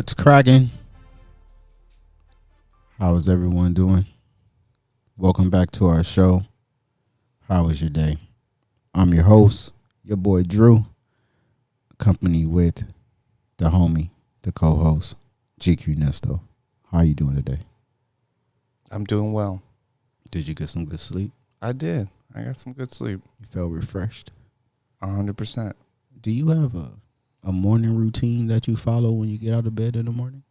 What's cracking? How is everyone doing? Welcome back to our show. How was your day? I'm your host, your boy Drew, accompanied with the homie, the co-host, GQ Nesto. How are you doing today? I'm doing well. Did you get some good sleep? I did. I got some good sleep. You felt refreshed? 100%. Do you have a morning routine that you follow when you get out of bed in the morning?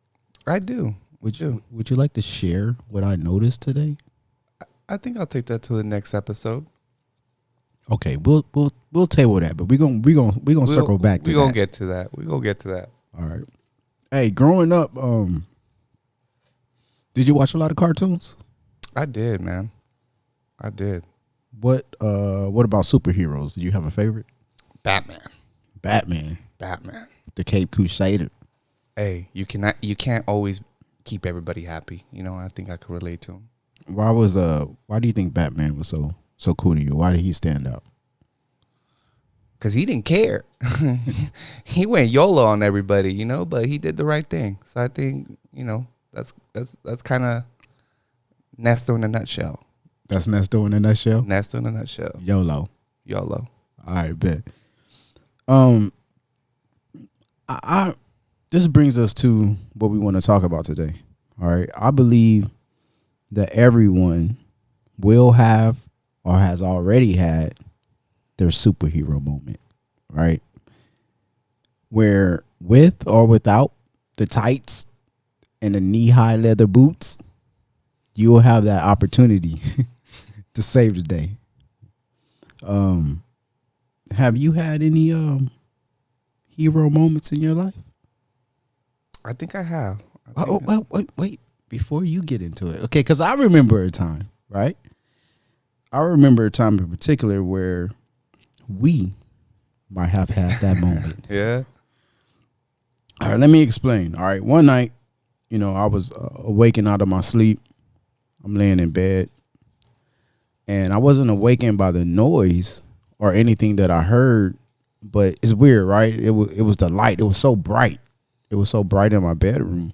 I do. Would you like to share what I noticed today? I think I'll take that to the next episode. Okay, we'll table that, but we're gonna circle back to that. We're gonna get to that. We're gonna get to that. All right. Hey, growing up, did you watch a lot of cartoons? I did, man. I did. What about superheroes? Do you have a favorite? Batman. The Cape Crusader. Hey, you can't always keep everybody happy. You know, I think I could relate to him. Why do you think Batman was so cool to you? Why did he stand out? Because he didn't care. He went YOLO on everybody, you know, but he did the right thing. So I think, you know, that's kind of Nesto in a nutshell. That's Nesto in a nutshell? Nesto in a nutshell. YOLO. All right, bet. I this brings us to what we want to talk about today. All right. I believe that everyone will have or has already had their superhero moment, right? Where with or without the tights and the knee-high leather boots, you will have that opportunity to save the day. Have you had any hero moments in your life? I think I have. Wait. Before you get into it. Okay, because I remember a time, right? I remember a time in particular where we might have had that moment. Yeah. All right, let me explain. All right, one night, you know, I was awakened out of my sleep. I'm laying in bed. And I wasn't awakened by the noise or anything that I heard, but it's weird, right? It was the light. It was so bright. It was so bright in my bedroom.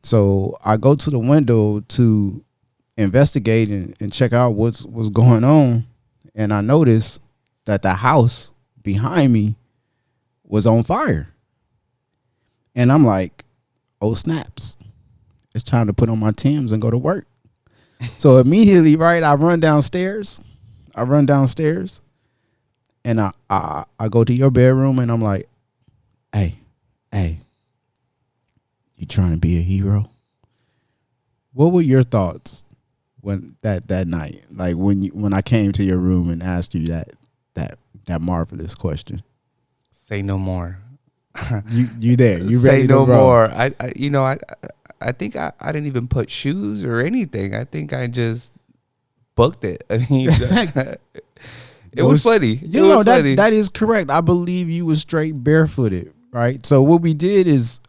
So I go to the window to investigate and check out what's going on. And I noticed that the house behind me was on fire. And I'm like, oh, snaps. It's time to put on my Timbs and go to work. So immediately, right, I run downstairs. And I go to your bedroom and I'm like, hey, you trying to be a hero? What were your thoughts when that night? Like when I came to your room and asked you that marvelous question. Say no more. You there? You ready? Say no to roll? more. I think I didn't even put shoes or anything. I think I just booked it. I mean, it was funny. You know that is correct. I believe you was straight barefooted, right? So what we did is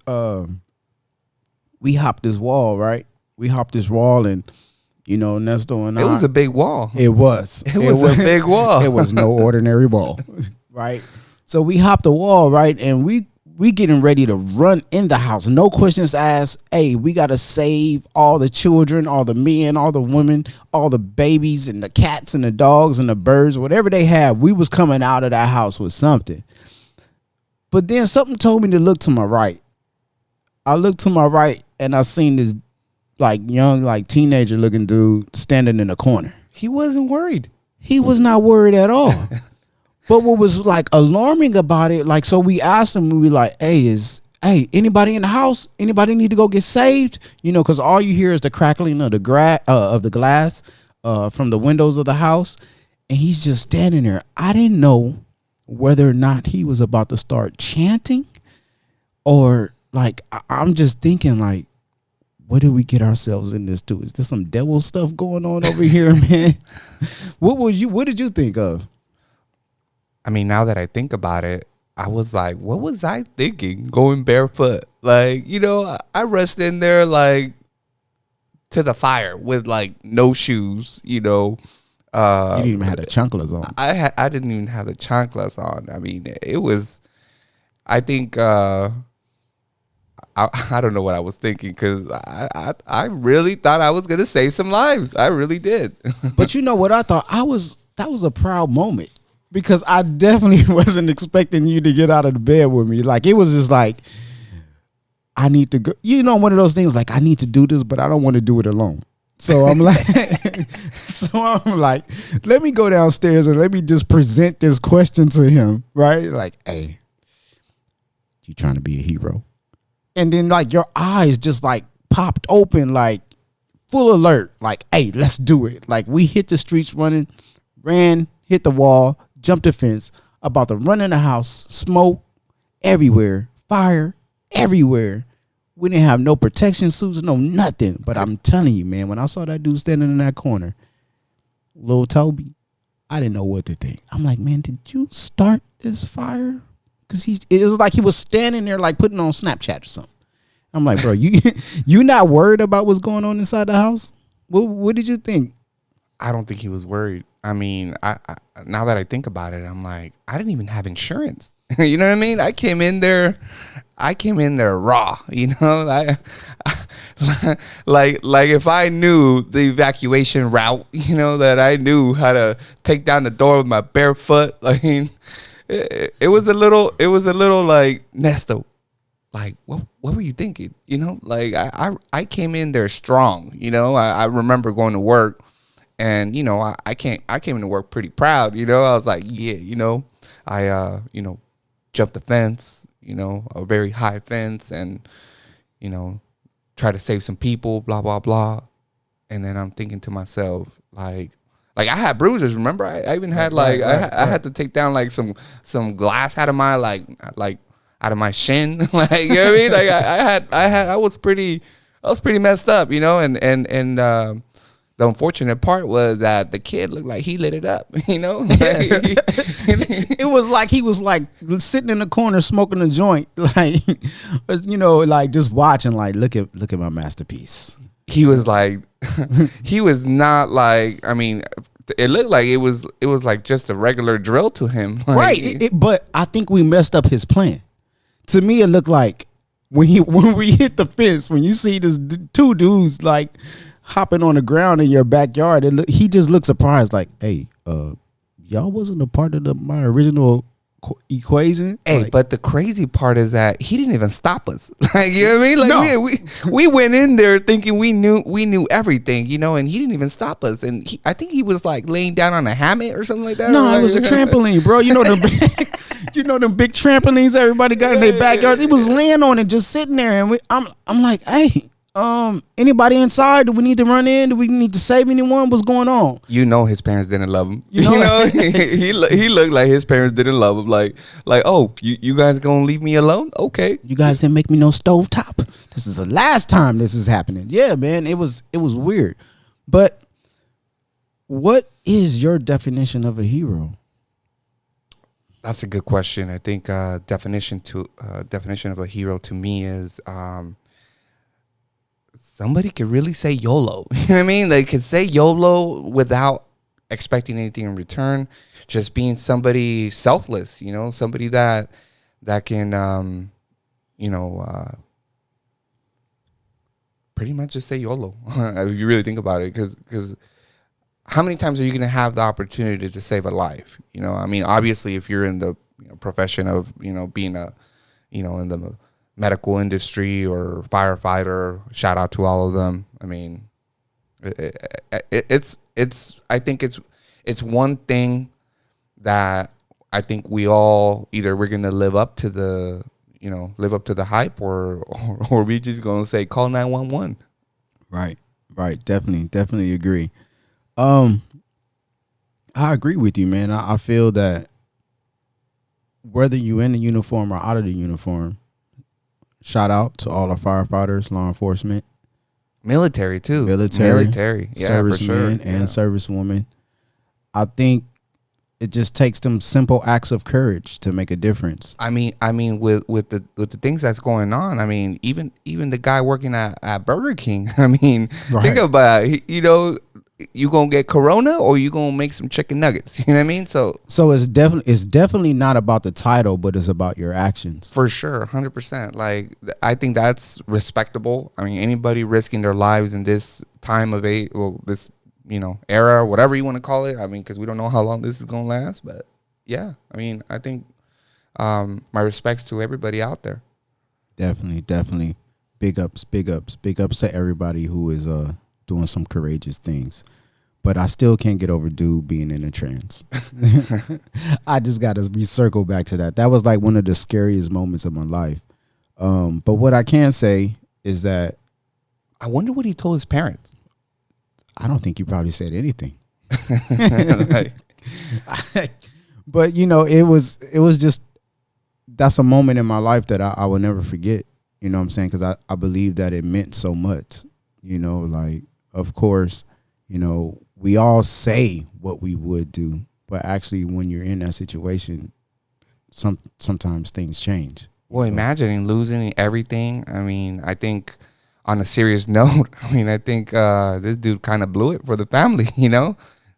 we hopped this wall, right? And you know, Nesto and it was a big wall. It was. It was a big wall. It was no ordinary wall, right? So we hopped the wall, right? And we getting ready to run in the house. No questions asked. Hey, we got to save all the children, all the men, all the women, all the babies and the cats and the dogs and the birds, whatever they have. We was coming out of that house with something. But then something told me to look to my right. I looked to my right and I seen this like young, like teenager looking dude standing in the corner. He wasn't worried. He was not worried at all. But what was like alarming about it, like, so we asked him, we were like, hey, anybody in the house? Anybody need to go get saved? You know, because all you hear is the crackling of the glass from the windows of the house. And he's just standing there. I didn't know whether or not he was about to start chanting or like, I'm just thinking like, what did we get ourselves in this to? Is there some devil stuff going on over here, man? What did you think of? I mean, now that I think about it, I was like, what was I thinking going barefoot? Like, you know, I rushed in there like to the fire with like no shoes, you know. You didn't even have the chanclas on. I didn't even have the chanclas on. I mean, it was, I think I don't know what I was thinking, because I really thought I was gonna save some lives. I really did. But you know what I thought? That was a proud moment, because I definitely wasn't expecting you to get out of the bed with me. Like, it was just like, I need to go. You know, one of those things like, I need to do this, but I don't want to do it alone. So I'm like, let me go downstairs and let me just present this question to him, right? Like, hey, you trying to be a hero? And then like your eyes just like popped open, like full alert, like, hey, let's do it. Like, we hit the streets running, ran, hit the wall, jumped the fence, about to run in the house, smoke everywhere, fire everywhere. We didn't have no protection suits, no nothing. But I'm telling you, man, when I saw that dude standing in that corner, little Toby, I didn't know what to think. I'm like, man, did you start this fire? Because it was like he was standing there like putting on Snapchat or something. I'm like, bro, you not worried about what's going on inside the house? What did you think? I don't think he was worried. I mean, I now that I think about it, I'm like, I didn't even have insurance. You know what I mean? I came in there raw. You know, like if I knew the evacuation route, you know, that I knew how to take down the door with my bare foot. I mean, it was a little like, Nesto, like, what were you thinking? You know, like I came in there strong. You know, I remember going to work. And, you know, I came into work pretty proud. You know, I was like, yeah, you know, I, you know, jumped the fence, you know, a very high fence, and, you know, try to save some people, blah, blah, blah. And then I'm thinking to myself, like I had bruises. Remember, I even had like, I had to take down like some glass out of my, like out of my shin. Like, you know what I mean? Like I was pretty messed up, you know, and the unfortunate part was that the kid looked like he lit it up, you know? It was like he was like sitting in the corner smoking a joint, like, you know, like just watching, like, look at my masterpiece. He was like, he was not like, I mean, it looked like it was like just a regular drill to him. Like, right. But I think we messed up his plan. To me, it looked like when we hit the fence, when you see this two dudes like hopping on the ground in your backyard, he just looked surprised, like, hey, y'all wasn't a part of my original equation. Hey, like, but the crazy part is that he didn't even stop us. Like, you know what I mean? Like, no. we went in there thinking we knew everything, you know, and he didn't even stop us. And I think he was like laying down on a hammock or something like that. No, it was a trampoline, bro. You know them big trampolines everybody got in their backyard. He was laying on it, just sitting there, and I'm like, hey, anybody inside? Do we need to run in? Do we need to save anyone? What's going on? You know, his parents didn't love him. You know, he looked like his parents didn't love him. Like, oh, you guys gonna leave me alone? Okay. You guys didn't make me no stovetop. This is the last time this is happening. Yeah, man, it was weird. But what is your definition of a hero? That's a good question. I think definition of a hero to me is somebody could really say YOLO. You know what I mean? They could say YOLO without expecting anything in return. Just being somebody selfless, you know, somebody that can, you know, pretty much just say YOLO. If you really think about it, because how many times are you going to have the opportunity to save a life? You know, I mean, obviously, if you're in the profession of, you know, being a, you know, in the medical industry or firefighter, shout out to all of them. I mean, it's I think it's one thing that I think we all, either we're gonna live up to the hype, or we just gonna say call 911. Right, definitely agree. I agree with you, man. I feel that whether you in the uniform or out of the uniform, shout out to all our firefighters, law enforcement, military too, yeah, servicemen for sure. and servicewomen. I think it just takes them simple acts of courage to make a difference. I mean, with the things that's going on. I mean, even the guy working at Burger King. I mean, think about it. You know, you gonna get Corona or you gonna make some chicken nuggets. You know what I mean? So it's definitely not about the title, but it's about your actions. for sure, 100%. Like I think that's respectable. I mean, anybody risking their lives in this time of age, well, this era, whatever you want to call it. I mean, because we don't know how long this is gonna last, but yeah, I mean, I think my respects to everybody out there. Definitely. Big ups to everybody who is doing some courageous things. But I still can't get over dude being in a trance. I just got to recircle back to that. That was like one of the scariest moments of my life. But what I can say is that I wonder what he told his parents. I don't think he probably said anything. Like, But it was just, that's a moment in my life that I will never forget. You know what I'm saying? Because I believe that it meant so much. Like, of course, we all say what we would do, but actually when you're in that situation, sometimes things change. well, imagining losing everything. I mean, I think on a serious note, I think this dude kind of blew it for the family.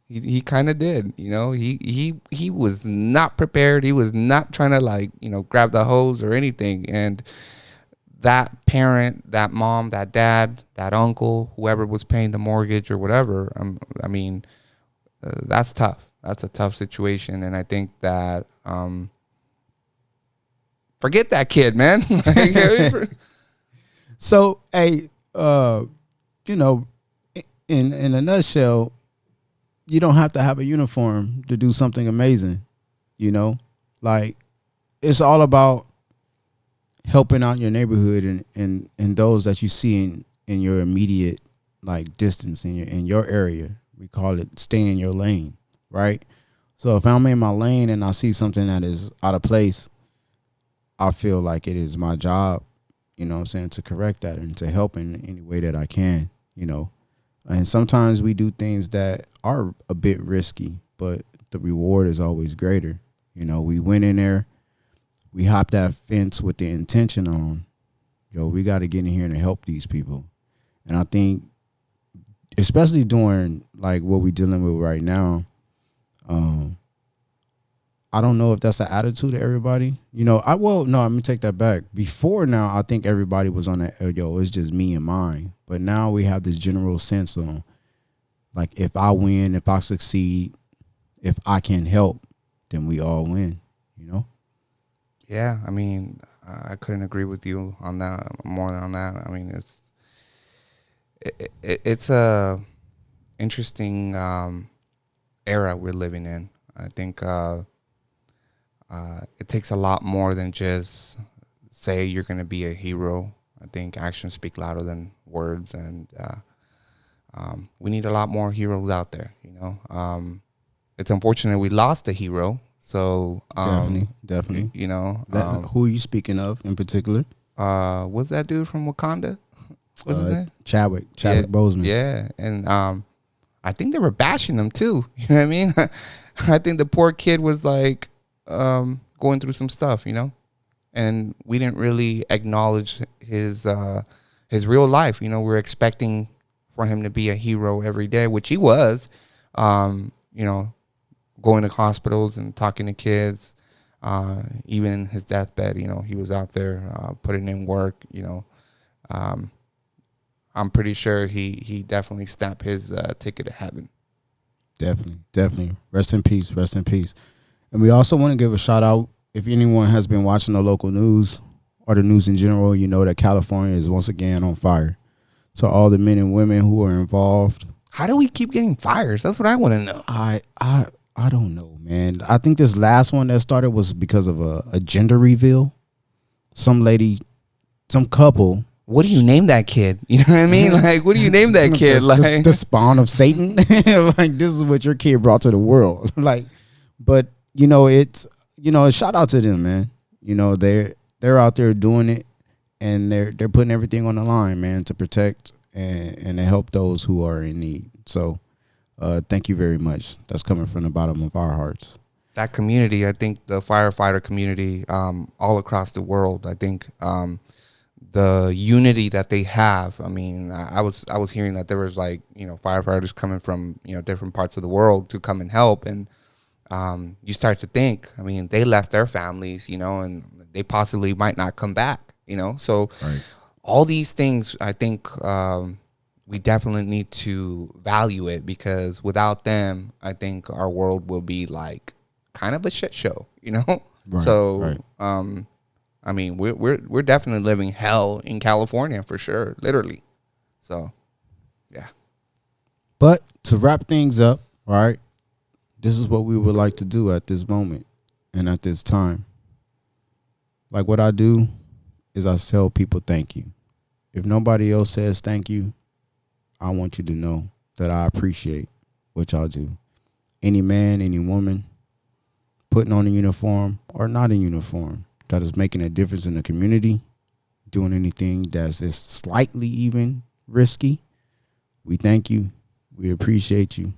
He kind of did. He was not prepared. He was not trying to grab the hose or anything. And that parent, that mom, that dad, that uncle, whoever was paying the mortgage or whatever, that's tough. That's a tough situation. And I think that forget that kid, man. So, hey, in a nutshell, you don't have to have a uniform to do something amazing. Like, it's all about helping out your neighborhood and those that you see in your immediate distance in your area. We call it stay in your lane, right? So if I'm in my lane and I see something that is out of place, I feel like it is my job, to correct that and to help in any way that I can, And sometimes we do things that are a bit risky, but the reward is always greater. We went in there, we hopped that fence with the intention on, we got to get in here and help these people. And I think, especially during what we're dealing with right now, I don't know if that's the attitude of everybody. No, let me take that back. Before now, I think everybody was on that, it's just me and mine. But now we have this general sense on, if I win, if I succeed, if I can help, then we all win, Yeah, I couldn't agree with you on that more than on that. It's a interesting era we're living in. I think it takes a lot more than just say you're going to be a hero. I think actions speak louder than words, and we need a lot more heroes out there. It's unfortunate we lost a hero. So definitely. Who are you speaking of in particular? What's that dude from Wakanda? What's his name? Chadwick Boseman. Yeah, and I think they were bashing him too. You know what I mean? I think the poor kid was going through some stuff, and we didn't really acknowledge his real life. We're expecting for him to be a hero every day, which he was. Going to hospitals and talking to kids, even in his deathbed, he was out there putting in work. I'm pretty sure he definitely snapped his ticket to heaven. Definitely. Rest in peace. And we also want to give a shout out, if anyone has been watching the local news or the news in general, that California is once again on fire. So all the men and women who are involved. How do we keep getting fires? That's what I want to know. I don't know, man. I think this last one that started was because of a gender reveal. Some couple. What do you name that kid? You know what I mean? What do you name that kid? The spawn of Satan. This is what your kid brought to the world. But it's shout out to them, man. They're out there doing it, and they're putting everything on the line, man, to protect and to help those who are in need. So. Thank you very much. That's coming from the bottom of our hearts. That community, I think the firefighter community all across the world, I think the unity that they have. I mean, I was hearing that there was like, you know, firefighters coming from, you know, different parts of the world to come and help. And you start to think, I mean, they left their families, you know, and they possibly might not come back, you know. So Right. all these things, I think we definitely need to value it, because without them, I think our world will be like kind of a shit show, you know. Right. So Right. I mean, we're definitely living hell in California for sure, literally. So, yeah. But to wrap things up, all right, this is what we would like to do at this moment and at this time. Like what I do is I tell people thank you. If nobody else says thank you, I want you to know that I appreciate what y'all do. Any man, any woman putting on a uniform or not in uniform that is making a difference in the community, doing anything that's just slightly even risky, we thank you. We appreciate you.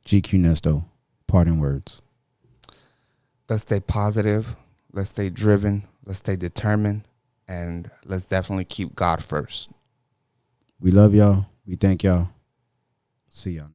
GQ Nesto, parting words. Let's stay positive. Let's stay driven. Let's stay determined. And let's definitely keep God first. We love y'all. We thank y'all. See y'all.